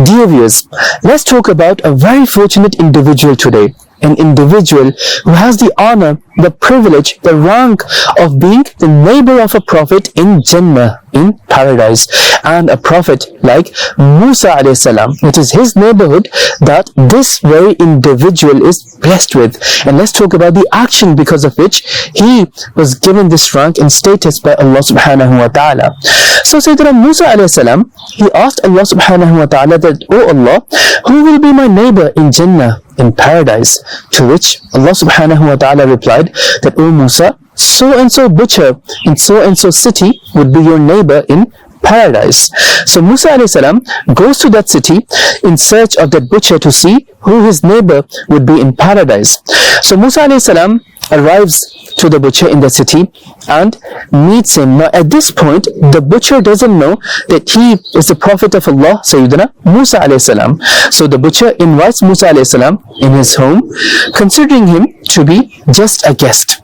Dear viewers, let's talk about a very fortunate individual today. An individual who has the honor, the privilege, the rank of being the neighbor of a prophet in Jannah, in paradise, and a prophet like Musa alayhi salam. It is his neighborhood that this very individual is blessed with. And let's talk about the action because of which he was given this rank and status by Allah subhanahu wa ta'ala. So Sayyidina Musa alayhi salam, he asked Allah subhanahu wa ta'ala that, "Oh Allah, who will be my neighbor in Jannah, in paradise?" To which Allah subhanahu wa ta'ala replied that, "O Musa, so and so butcher in so and so city would be your neighbor in paradise." So Musa alayhi salam goes to that city in search of that butcher to see who his neighbor would be in paradise. So Musa alayhi salam arrives to the butcher in the city and meets him. Now at this point, the butcher doesn't know that he is the prophet of Allah, Sayyidina Musa alayhi salam. So the butcher invites Musa alayhi salam in his home, considering him to be just a guest.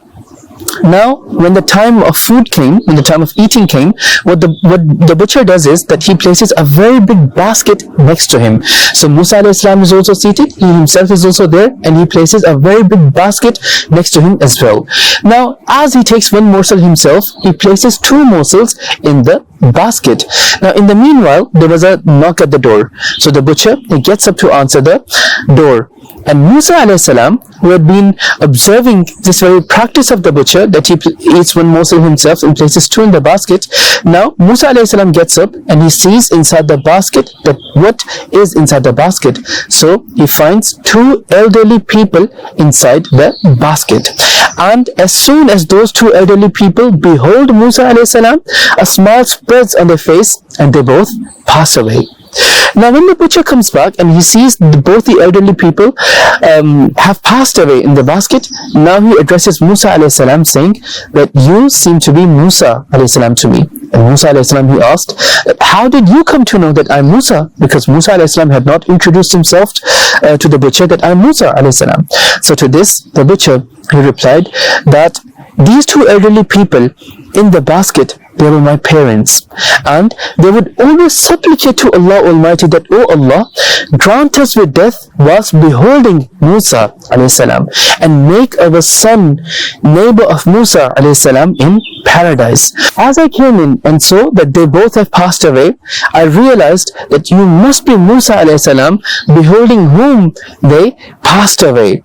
Now, when the time of food came, when the time of eating came, what the butcher does is that he places a very big basket next to him. So Musa alayhi salam is also seated, he himself is also there, and he places a very big basket next to him as well. Now, as he takes one morsel himself, he places two morsels in the basket. Now, in the meanwhile, there was a knock at the door. So the butcher, he gets up to answer the door. And Musa alayhi salam, who had been observing this very practice of the butcher, that he eats one morsel himself and places two in the basket, now Musa alayhi salam gets up and he sees inside the basket that what is inside the basket. So he finds two elderly people inside the basket. And as soon as those two elderly people behold Musa alayhi salam, a smile spreads on their face and they both pass away. Now when the butcher comes back and he sees both the elderly people have passed away in the basket, now he addresses Musa alayhi salam saying that you seem to be Musa alayhi salam to me. And Musa alayhi salam, he asked, how did you come to know that I'm Musa? Because Musa alayhi salam had not introduced himself to the butcher that I'm Musa alayhi salam. So to this, the butcher, he replied that these two elderly people in the basket, they were my parents, and they would always supplicate to Allah Almighty that, "Oh Allah, grant us with death whilst beholding Musa alayhi salam, and make our son neighbor of Musa alayhi salam in paradise." As I came in and saw that they both have passed away, I realized that you must be Musa alayhi salam, beholding whom they passed away.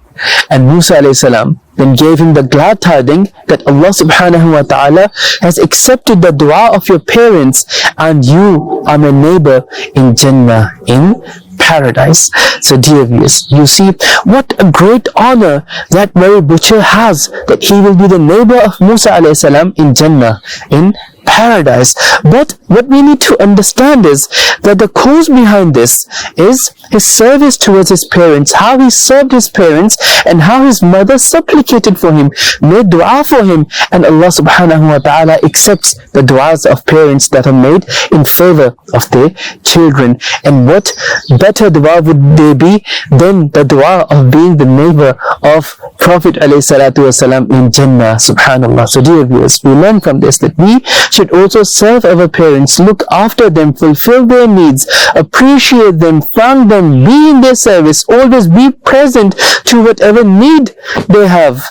And Musa alayhi salam then gave him the glad tidings that Allah subhanahu wa ta'ala has accepted the dua of your parents and you are my neighbor in Jannah, in paradise. So dear viewers, you see what a great honor that very butcher has, that he will be the neighbor of Musa alayhi salam in Jannah, in paradise. But what we need to understand is that the cause behind this is his service towards his parents, how he served his parents and how his mother supplicated for him, made dua for him, and Allah subhanahu wa ta'ala accepts the duas of parents that are made in favor of their children. And what better dua would there be than the dua of being the neighbor of Prophet alayhi salatu wasalam in Jannah, subhanallah. So dear viewers, we learn from this that we should also serve our parents, look after them, fulfill their needs, appreciate them, thank them, be in their service, always be present to whatever need they have,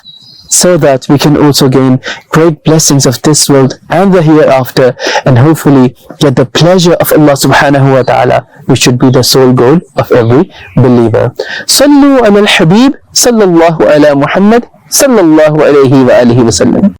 so that we can also gain great blessings of this world and the hereafter, and hopefully get the pleasure of Allah subhanahu wa ta'ala, which should be the sole goal of every believer. Sallu ala al-Habib, sallallahu ala Muhammad, sallallahu alayhi wa alihi wa sallam.